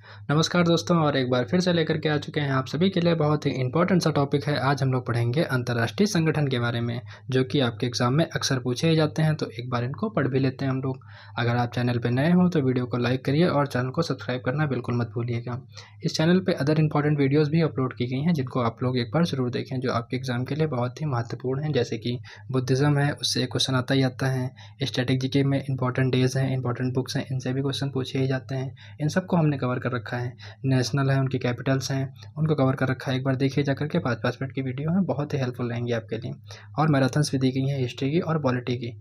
नमस्कार दोस्तों, और एक बार फिर से लेकर के आ चुके हैं आप सभी के लिए बहुत ही इंपॉर्टेंट सा टॉपिक है। आज हम लोग पढ़ेंगे अंतर्राष्ट्रीय संगठन के बारे में, जो कि आपके एग्जाम में अक्सर पूछे ही जाते हैं। तो एक बार इनको पढ़ भी लेते हैं हम लोग। अगर आप चैनल पर नए हो तो वीडियो को लाइक करिए और चैनल को सब्सक्राइब करना बिल्कुल मत भूलिएगा। इस चैनल पर अदर इंपॉर्टेंट वीडियोज़ भी अपलोड की गई हैं, जिनको आप लोग एक बार ज़रूर देखें, जो आपके एग्जाम के लिए बहुत ही महत्वपूर्ण हैं। जैसे कि बुद्धिज़्म है, उससे एक क्वेश्चन आता ही आता है। स्टैटिक जीके में इंपॉर्टेंट डेज हैं, इंपॉर्टेंट बुक्स हैं, इनसे भी क्वेश्चन पूछे ही जाते हैं। इन सबको हमने कवर कर रखा है। नेशनल है, उनकी कैपिटल्स हैं, उनको कवर कर रखा है। एक बार देखिए जा करके, 5-5 मिनट की वीडियो है, बहुत ही हेल्पफुल रहेंगी आपके लिए। और मैराथन्स भी दी गई हैं हिस्ट्री की और पॉलिटी की।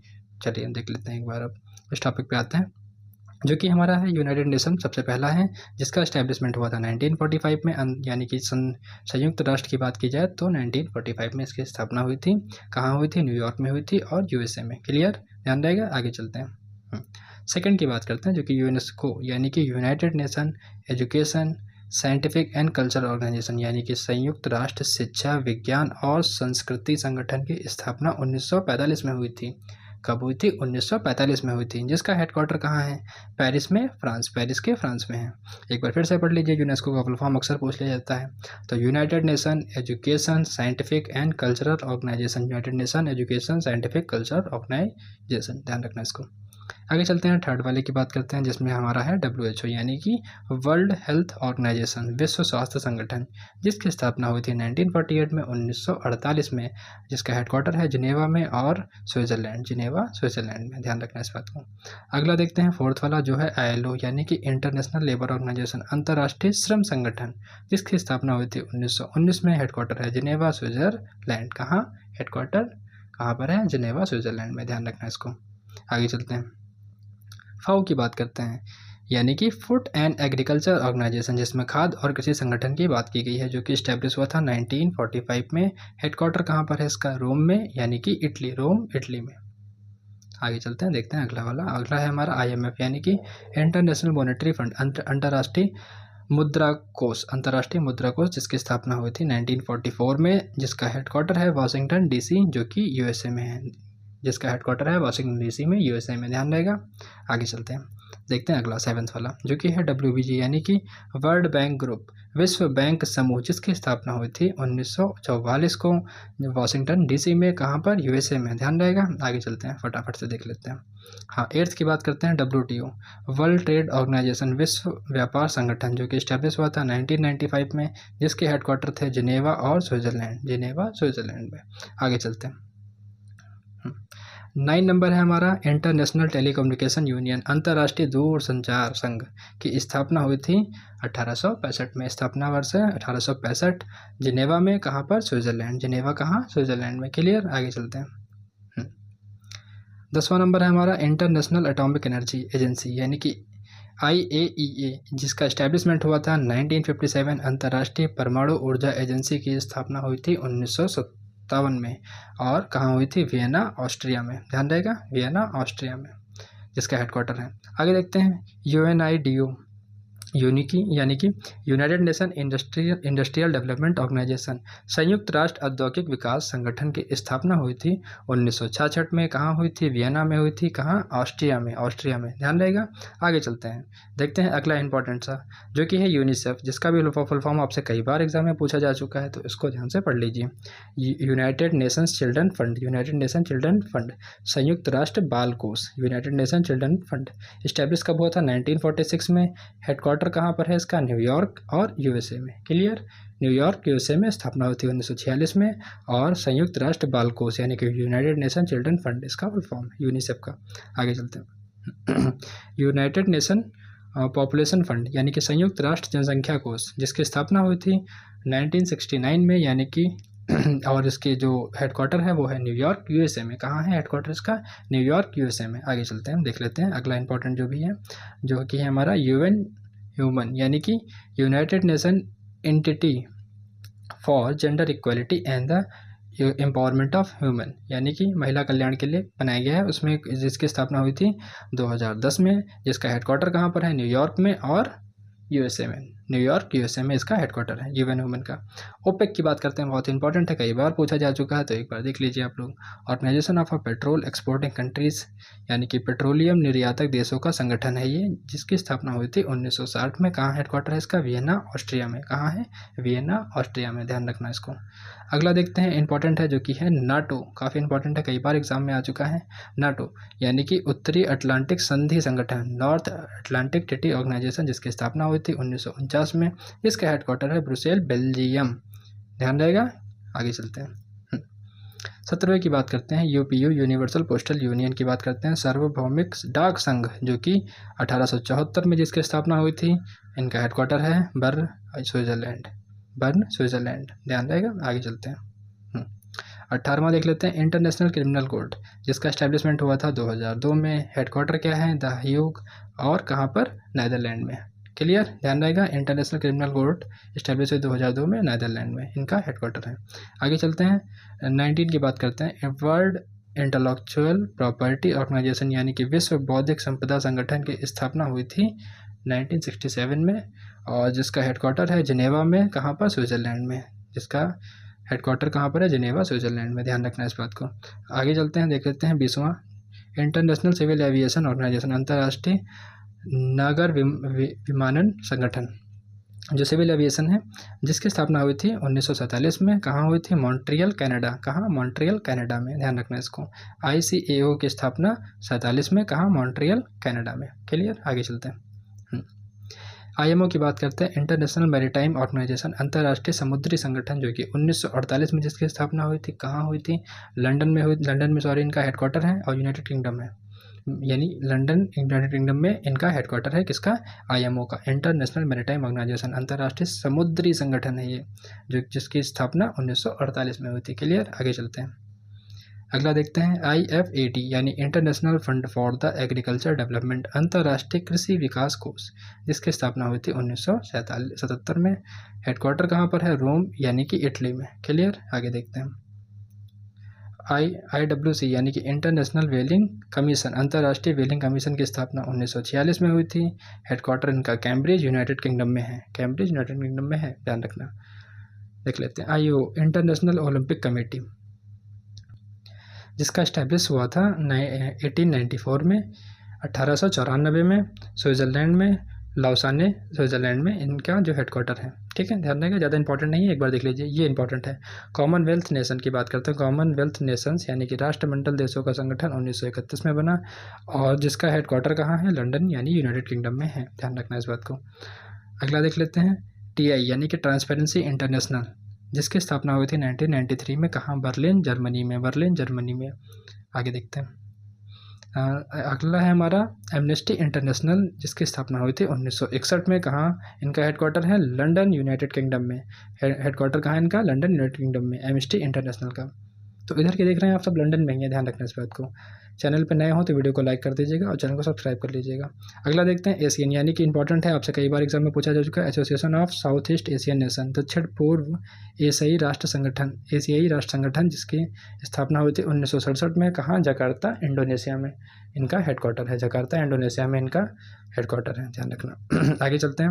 चलिए देख लेते हैं एक बार। अब इस टॉपिक पे आते हैं, जो कि हमारा है यूनाइटेड नेशन। सबसे पहला है जिसका एस्टैब्लिशमेंट हुआ था 1945 में, यानी कि संयुक्त राष्ट्र की बात की जाए तो 1945 में इसकी स्थापना हुई थी। कहाँ हुई थी? न्यूयॉर्क में हुई थी और यूएसए में। क्लियर, ध्यान रहेगा। आगे चलते हैं। सेकंड की बात करते हैं, जो कि यूनेस्को यानी कि United Nation Education Scientific and Cultural Organization, यानी कि संयुक्त राष्ट्र शिक्षा विज्ञान और संस्कृति संगठन की स्थापना 1945 में हुई थी। कब हुई थी? 1945 में हुई थी। जिसका हेडक्वार्टर कहाँ है? पेरिस में, फ्रांस। पेरिस के फ्रांस में है। एक बार फिर से पढ़ लीजिए, यूनेस्को का फुल फॉर्म अक्सर पूछ लिया जाता है। तो United Nation Education Scientific and Cultural Organization, United Nation Education Scientific Cultural Organization, ध्यान रखना इसको। आगे चलते हैं, थर्ड वाले की बात करते हैं, जिसमें हमारा है WHO, यानी कि वर्ल्ड हेल्थ ऑर्गेनाइजेशन, विश्व स्वास्थ्य संगठन, जिसकी स्थापना हुई थी 1948 में, 1948 में, जिसका हेडक्वार्टर है जिनेवा में और स्विट्जरलैंड, जिनेवा स्विट्जरलैंड में। ध्यान रखना इस बात को। अगला देखते हैं, फोर्थ वाला, जो है ILO, यानी कि इंटरनेशनल लेबर ऑर्गेनाइजेशन, अंतर्राष्ट्रीय श्रम संगठन, जिसकी स्थापना हुई थी 1919 में। हेडक्वार्टर है जिनेवा स्विट्जरलैंड। कहाँ हेडक्वार्टर? कहाँ पर है? जिनेवा स्विट्जरलैंड में। ध्यान रखना इसको। आगे चलते हैं, फाओ की बात करते हैं, यानी कि फूड एंड एग्रीकल्चर ऑर्गेनाइजेशन, जिसमें खाद्य और कृषि संगठन की बात की गई है, जो कि स्टैब्लिश हुआ था 1945 में। हेडक्वार्टर कहाँ पर है इसका? रोम में, यानी कि इटली, रोम इटली में। आगे चलते हैं, देखते हैं अगला वाला। अगला है हमारा IMF, यानी कि इंटरनेशनल मॉनेटरी फंड, अंतर्राष्ट्रीय मुद्रा कोष, अंतर्राष्ट्रीय मुद्रा कोष, जिसकी स्थापना हुई थी 1944 में, जिसका हेडक्वार्टर है वाशिंगटन DC, जो कि USA में है। जिसका हेडक्वार्टर है वाशिंगटन DC में, USA में। ध्यान रहेगा। आगे चलते हैं, देखते हैं अगला, सेवन्थ वाला, जो कि है WBG, यानी कि वर्ल्ड बैंक ग्रुप, विश्व बैंक समूह, जिसकी स्थापना हुई थी 1944 को वाशिंगटन DC में। कहाँ पर? USA में। ध्यान रहेगा। आगे चलते हैं, फटाफट से देख लेते हैं। हाँ, एट्थ की बात करते हैं, WTO, वर्ल्ड ट्रेड ऑर्गेनाइजेशन, विश्व व्यापार संगठन, जो कि स्टैब्लिश हुआ था 1995 में, जिसके हेडक्वार्टर थे जिनेवा और स्विट्जरलैंड, जिनेवा स्विट्जरलैंड में। आगे चलते हैं, 9 नंबर है हमारा, इंटरनेशनल टेलीकम्युनिकेशन यूनियन, अंतर्राष्ट्रीय दूरसंचार संघ, की स्थापना हुई थी 1865 में। स्थापना वर्ष है 1865, जिनेवा में। कहाँ पर? स्विट्जरलैंड, जिनेवा कहाँ? स्विट्जरलैंड में। क्लियर। आगे चलते हैं। 10वां नंबर है हमारा, इंटरनेशनल एटॉमिक एनर्जी एजेंसी, यानी कि IAEA, जिसका एस्टैब्लिशमेंट हुआ था 1957। अंतर्राष्ट्रीय परमाणु ऊर्जा एजेंसी की स्थापना हुई थी 1957 में। और कहाँ हुई थी? वियना, ऑस्ट्रिया में। ध्यान रहेगा, वियना, ऑस्ट्रिया में, जिसका हेडक्वार्टर है। आगे देखते हैं, UNIDO, यानी कि United Nation Industrial Development Organization, संयुक्त राष्ट्र औद्योगिक विकास संगठन की स्थापना हुई थी 1966 में। कहाँ हुई थी? वियना में हुई थी। कहाँ? ऑस्ट्रिया में, ऑस्ट्रिया में। ध्यान रहेगा। आगे चलते हैं, देखते हैं अगला इंपॉर्टेंट सा, जो कि है यूनिसेफ, जिसका भी फुल फॉर्म आपसे कई बार एग्जाम में पूछा जा चुका है, तो इसको ध्यान से पढ़ लीजिए। United Nations children fund, United nation children fund, संयुक्त राष्ट्र बाल कोष, United nation children fund, establish कब हुआ था? 1946 में। हेडक्वार्टर कहाँ पर है इसका? न्यूयॉर्क और USA में। क्लियर। न्यूयॉर्क USA में स्थापना हुई थी 1946 में। और संयुक्त राष्ट्र बाल कोष, यानी कि यूनाइटेड नेशन चिल्ड्रन फंड, इसका फुल फॉर्म यूनिसेफ का। आगे चलते हैं, यूनाइटेड नेशन पॉपुलेशन फंड, यानी कि संयुक्त राष्ट्र जनसंख्या कोष, जिसकी स्थापना हुई थी 1969 में, यानी कि और इसके जो हेडक्वार्टर है वो है न्यूयॉर्क USA में। कहाँ है हेडक्वार्टर इसका? न्यूयॉर्क USA में। आगे चलते हैं, देख लेते हैं अगला इंपॉर्टेंट जो भी है, जो कि है हमारा UN ह्यूमन, यानी कि United nation entity for gender equality and the empowerment of human, यानी कि महिला कल्याण के लिए बनाया गया है, उसमें जिसकी स्थापना हुई थी 2010 में, जिसका हेडक्वार्टर कहाँ पर है? न्यूयॉर्क में और USA में। न्यूयॉर्क यूएसए में इसका हेडक्वार्टर है यूएन वुमेन का। ओपेक की बात करते हैं, बहुत इंपॉर्टेंट है, कई बार पूछा जा चुका है, तो एक बार देख लीजिए आप लोग। Organization of Petrol Exporting Countries, यानी कि पेट्रोलियम निर्यातक देशों का संगठन है ये, जिसकी स्थापना हुई थी 1960 में। कहाँ हेडक्वार्टर है इसका? वियना ऑस्ट्रिया में। कहाँ है? वियना ऑस्ट्रिया में, ध्यान रखना इसको। अगला देखते हैं, इंपॉर्टेंट है, जो कि है नाटो। काफ़ी इंपॉर्टेंट है, कई बार एग्जाम में आ चुका है। नाटो यानी कि उत्तरी अटलांटिक संधि संगठन, नॉर्थ अटलांटिक ट्रीटी ऑर्गेनाइजेशन, जिसकी स्थापना हुई थी 1949 में। इसका हेडक्वार्टर है ब्रुसेल, बेल्जियम। ध्यान रहेगा। आगे चलते हैं। 17वें की बात करते हैं, यूपीयू यूनिवर्सल पोस्टल यूनियन की बात करते हैं, सार्वभौमिक डाक संघ, जो कि 1874 में जिसकी स्थापना हुई थी। इनका हेडक्वार्टर है बर्न, स्विट्जरलैंड। ध्यान रहेगा। आगे चलते हैं। 18वां देख लेते हैं, इंटरनेशनल क्रिमिनल कोर्ट, जिसका एस्टेब्लिशमेंट हुआ था 2002 में। हेडक्वार्टर क्या है? द हेग, और कहाँ पर? नेदरलैंड में। क्लियर, ध्यान रहेगा। इंटरनेशनल क्रिमिनल कोर्ट इस्टेब्लिश हुई 2002 में, नेदरलैंड में इनका हेडक्वार्टर है। आगे चलते हैं। 19 की बात करते हैं, वर्ल्ड इंटेलेक्चुअल प्रॉपर्टी ऑर्गेनाइजेशन, यानी कि विश्व बौद्धिक संपदा संगठन की स्थापना हुई थी 1967 में, और जिसका हेडक्वार्टर है जिनेवा में। कहाँ पर? स्विट्जरलैंड में। जिसका हेडक्वार्टर कहाँ पर है? जिनेवा, स्विट्जरलैंड में। ध्यान रखना इस बात को। आगे चलते हैं, देख लेते हैं 20वां, इंटरनेशनल सिविल एविएशन ऑर्गेनाइजेशन, अंतर्राष्ट्रीय नागर विमानन संगठन, जो सिविल एविएशन है, जिसकी स्थापना हुई थी 1947 में। कहाँ हुई थी? Montreal, Canada. कहाँ? मॉन्ट्रियल, कनाडा में। ध्यान रखना इसको। ICAO की स्थापना 47 में। कहाँ? मॉन्ट्रियल, कनाडा में। क्लियर, आगे चलते हैं। IMO की बात करते हैं, इंटरनेशनल मैरीटाइम ऑर्गेनाइजेशन, अंतर्राष्ट्रीय समुद्री संगठन, जो कि 1948 में जिसकी स्थापना हुई थी। कहाँ हुई थी? लंदन में इनका हेडक्वार्टर है, और यूनाइटेड किंगडम है, यानी लंदन, यूनाइटेड किंगडम में इनका हेडक्वार्टर है। किसका? IMO का, इंटरनेशनल मैरीटाइम ऑर्गेनाइजेशन, अंतर्राष्ट्रीय समुद्री संगठन है ये, जिसकी स्थापना 1948 में हुई थी। क्लियर, आगे चलते हैं। अगला देखते हैं, IFAD, यानी international fund for the agriculture development, अंतर्राष्ट्रीय कृषि विकास कोष, जिसकी स्थापना हुई थी 1977 में। हेडक्वार्टर कहाँ पर है? रोम, यानी कि इटली में। क्लियर, आगे देखते हैं। IWC, यानी कि इंटरनेशनल व्हेलिंग कमीशन, अंतर्राष्ट्रीय व्हेलिंग कमीशन की स्थापना 1946 में हुई थी। हेडक्वार्टर इनका कैम्ब्रिज, यूनाइटेड किंगडम में है। कैम्ब्रिज, यूनाइटेड किंगडम में है, ध्यान रखना। देख लेते हैं। IO, इंटरनेशनल ओलंपिक कमेटी, जिसका इस्टेब्लिश हुआ था 1894 में। 1894 में स्विट्ज़रलैंड में, लाउसाने, स्विट्ज़रलैंड में इनका जो हेडक्वार्टर है। ठीक है, ध्यान देंगे, ज़्यादा इंपॉर्टेंट नहीं है, एक बार देख लीजिए, ये इंपॉर्टेंट है। कॉमनवेल्थ नेशन की बात करते हैं। कॉमनवेल्थ नेशंस, यानी कि राष्ट्रमंडल देशों का संगठन 1931 में बना, और जिसका हेडक्वार्टर कहाँ है? लंदन, यानी यूनाइटेड किंगडम में है। ध्यान रखना इस बात को। अगला देख लेते हैं, TI, यानी कि ट्रांसपेरेंसी इंटरनेशनल, जिसकी स्थापना हुई थी 1993 में। कहाँ? बर्लिन, जर्मनी में। बर्लिन, जर्मनी में। आगे देखते हैं। अगला है हमारा एमनेस्टी इंटरनेशनल, जिसकी स्थापना हुई थी 1961 में। कहाँ इनका हेडक्वार्टर है? लंदन, यूनाइटेड किंगडम में। हेडक्वार्टर कहाँ है इनका? लंदन, यूनाइटेड किंगडम में, एमनेस्टी इंटरनेशनल का। तो इधर के देख रहे हैं आप सब, लंदन में ही है, ध्यान रखना इस बात को। चैनल पर नए हो तो वीडियो को लाइक कर दीजिएगा और चैनल को सब्सक्राइब कर लीजिएगा। अगला देखते हैं, एशियन, यानी कि इंपॉर्टेंट है, आपसे कई बार एग्जाम में पूछा जा चुका है। Association of south east Asian nation, दक्षिण पूर्व एशियाई राष्ट्र संगठन, जिसकी स्थापना हुई थी 1967 में। कहाँ? जकार्ता, इंडोनेशिया में इनका हेडक्वार्टर है। जकार्ता, इंडोनेशिया में इनका हेडक्वार्टर है, ध्यान रखना। आगे चलते हैं।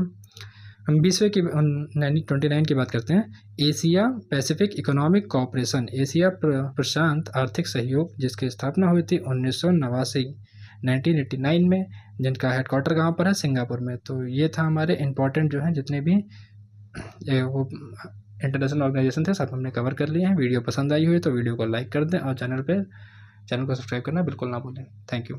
हम 20वें की 29 की बात करते हैं, Asia Pacific economic cooperation, Asia प्रशांत आर्थिक सहयोग, जिसकी स्थापना हुई थी 1989 में, जिनका हेडक्वार्टर कहाँ पर है? सिंगापुर में। तो ये था हमारे इंपॉर्टेंट जो हैं जितने भी वो इंटरनेशनल ऑर्गेनाइजेशन थे, सब हमने कवर कर लिए हैं। वीडियो पसंद आई हुई तो वीडियो को लाइक कर दें, और चैनल को सब्सक्राइब करना बिल्कुल ना भूलें। Thank you.